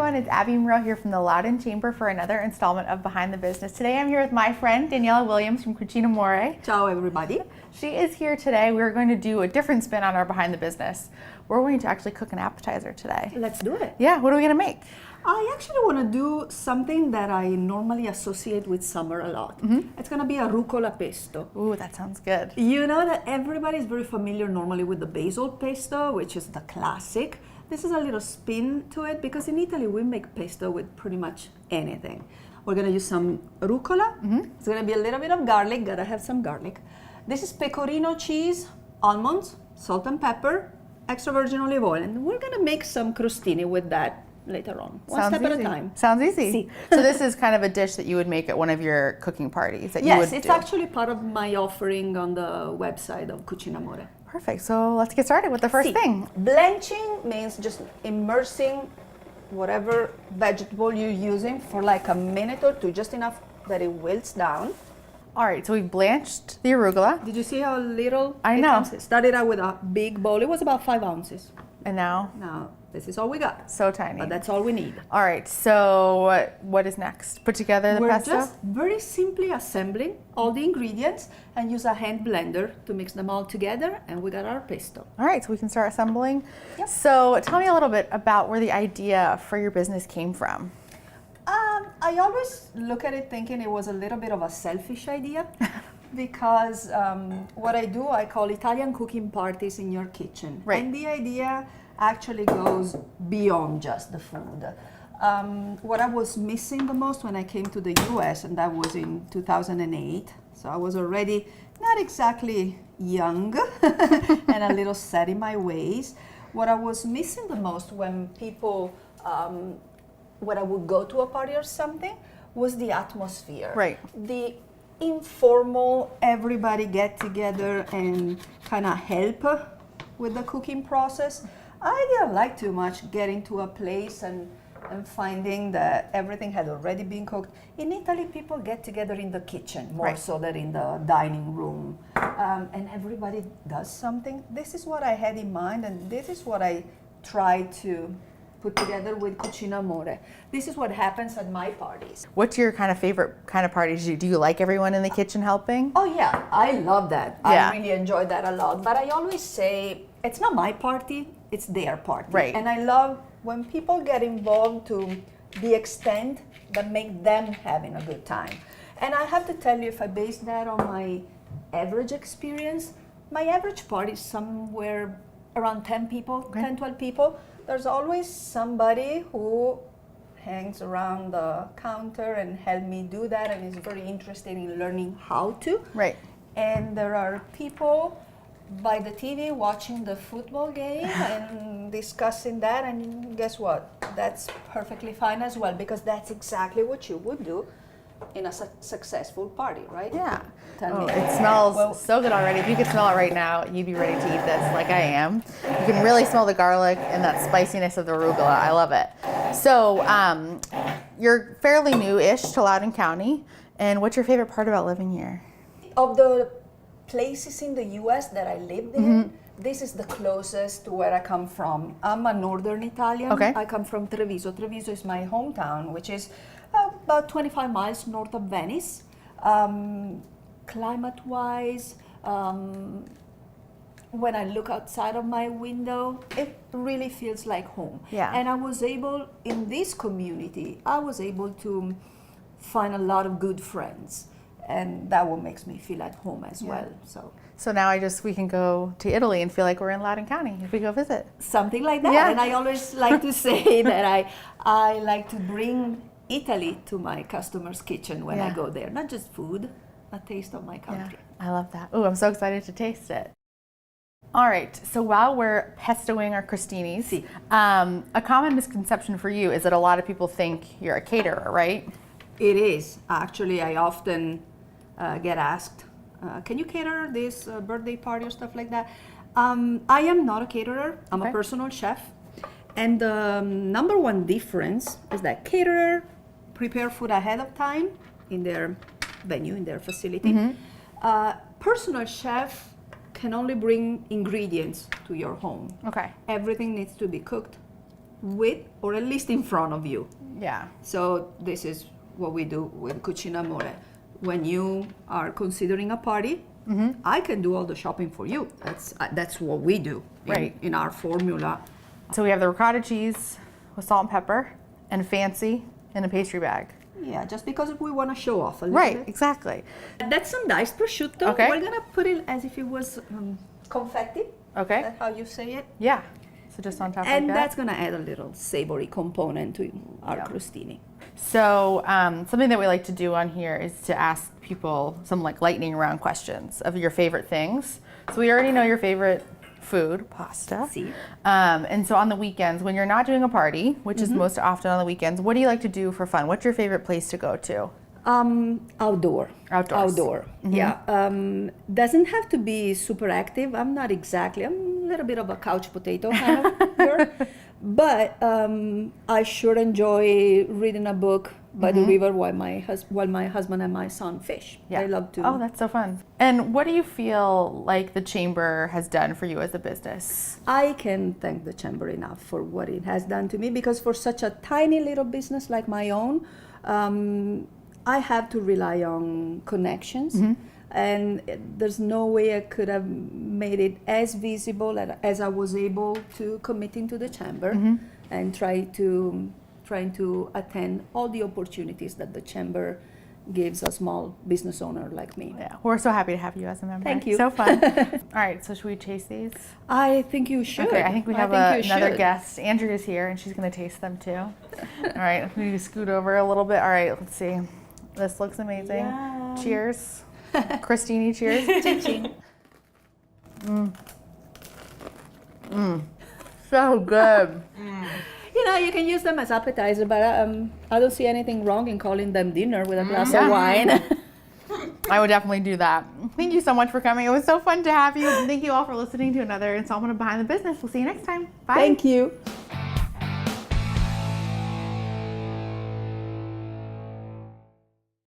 everyone, it's Abby Monroe here from the Loudoun Chamber for another installment of Behind the Business. Today I'm here with my friend Daniela Williams from Cucinamore. Ciao everybody. She is here today. We're going to do a different spin on our Behind the Business. We're going to actually cook an appetizer today. Let's do it. Yeah, what are we going to make? I actually want to do something that I normally associate with summer a lot. It's going to be a rucola pesto. Ooh, that sounds good. You know that everybody is very familiar normally with the basil pesto, which is the classic. This is a little spin to it because in Italy we make pesto with pretty much anything. We're going to use some rucola. It's going to be a little bit of garlic. Gotta have some garlic. This is pecorino cheese, almonds, salt and pepper, extra virgin olive oil, and we're going to make some crostini with that later on. One step at a time. Sounds easy. Si. So this is kind of a dish that you would make at one of your cooking parties that you Yes, would it's do. actually part of my offering on the website of Cucinamore. Perfect. So let's get started with the first thing. Blanching means just immersing whatever vegetable you're using for like a minute or two, just enough that it wilts down. All right, so we blanched the arugula. Did you see how little I it know. comes? It started out with a big bowl. It was about 5 ounces. And now, Now, this is all we got. so tiny. But that's all we need. All right, so what is next? Put together the We're pesto? just very simply assembling all the ingredients and use a hand blender to mix them all together, and we got our pesto. All right, so we can start assembling. Yep. So tell me a little bit about where the idea for your business came from. I always look at it thinking it was a little bit of a selfish idea because what I do, I call Italian cooking parties in your kitchen. Right. And the idea actually goes beyond just the food. What I was missing the most when I came to the US, and that was in 2008, so I was already not exactly young and a little set in my ways. What I was missing the most when people when I would go to a party or something was the atmosphere. Right. The informal, everybody get together and kind of help with the cooking process. I didn't like too much getting to a place and finding that everything had already been cooked. In Italy, people get together in the kitchen more Right. so than in the dining room. And everybody does something. This is what I had in mind, and this is what I try to put together with Cucinamore. This is what happens at my parties. What's your kind of favorite kind of parties you do? You like everyone in the kitchen helping? Oh yeah, I love that. Yeah. I really enjoy that a lot. But I always say, it's not my party, it's their party. Right. And I love when people get involved to the extent that make them having a good time. And I have to tell you, if I base that on my average experience, my average party is somewhere around 10 people, 10, 12 people. There's always somebody who hangs around the counter and help me do that and is very interested in learning how to. Right. And there are people by the TV watching the football game and discussing that, and guess what? That's perfectly fine as well, because that's exactly what you would do in a successful party, right? Yeah. Tell me. It smells so good already. If you could smell it right now, you'd be ready to eat this like I am. You can really smell the garlic and that spiciness of the arugula. I love it. So you're fairly new-ish to Loudoun County. And what's your favorite part about living here? Of the places in the US that I lived in, this is the closest to where I come from. I'm a northern Italian. Okay. I come from Treviso. Treviso is my hometown, which is about 25 miles north of Venice. Climate-wise, when I look outside of my window, it really feels like home. Yeah. And I was able, in this community, I was able to find a lot of good friends. And that what makes me feel at home as well. So now we can go to Italy and feel like we're in Loudoun County if we go visit. Something like that. Yeah. And I always like to say that I like to bring Italy to my customers' kitchen when I go there. Not just food, a taste of my country. Yeah, I love that. Oh, I'm so excited to taste it. All right, so while we're pestoing our crostinis, a common misconception for you is that a lot of people think you're a caterer, right? It is. Actually, I often get asked, can you cater this birthday party or stuff like that? I am not a caterer. I'm a personal chef. And the number one difference is that caterer prepare food ahead of time in their venue, in their facility. Personal chef can only bring ingredients to your home. Okay. Everything needs to be cooked with or at least in front of you. Yeah. So this is what we do with Cucinamore. When you are considering a party, I can do all the shopping for you. That's what we do in our formula. So we have the ricotta cheese with salt and pepper and fancy in a pastry bag. Yeah, just because we want to show off a little Right, bit. exactly. That's some diced prosciutto. Okay. We're gonna put it as if it was confetti. Okay. That's how you say it. Yeah. So just on top And like that. that's gonna add a little savory component to our crostini. So something that we like to do on here is to ask people some like lightning round questions of your favorite things. So we already know your favorite food, pasta. Si. And so on the weekends, when you're not doing a party, which is most often on the weekends, what do you like to do for fun? What's your favorite place to go to? Outdoor. Outdoors. Outdoor. Yeah. Doesn't have to be super active. I'm not exactly. I'm a little bit of a couch potato kind of girl. But I sure enjoy reading a book by the river while my husband and my son fish. Yeah. I love to. Oh, that's so fun. And what do you feel like the chamber has done for you as a business? I can thank the chamber enough for what it has done to me, because for such a tiny little business like my own, I have to rely on connections. And there's no way I could have made it as visible as I was able to committing to the chamber and trying to attend all the opportunities that the chamber gives a small business owner like me. Yeah, we're so happy to have you as a member. Thank you. So fun. All right, so should we taste these? I think you should. Okay, I think we have you another should. Guest. Andrea's here, and she's going to taste them too. All right, we need to scoot over a little bit. All right, let's see. This looks amazing. Yum. Cheers. Christine, cheers. Ching-ching. So good. You know, you can use them as appetizer, but I don't see anything wrong in calling them dinner with a glass of wine. I would definitely do that. Thank you so much for coming. It was so fun to have you. And thank you all for listening to another installment of Behind the Business. We'll see you next time. Bye. Thank you.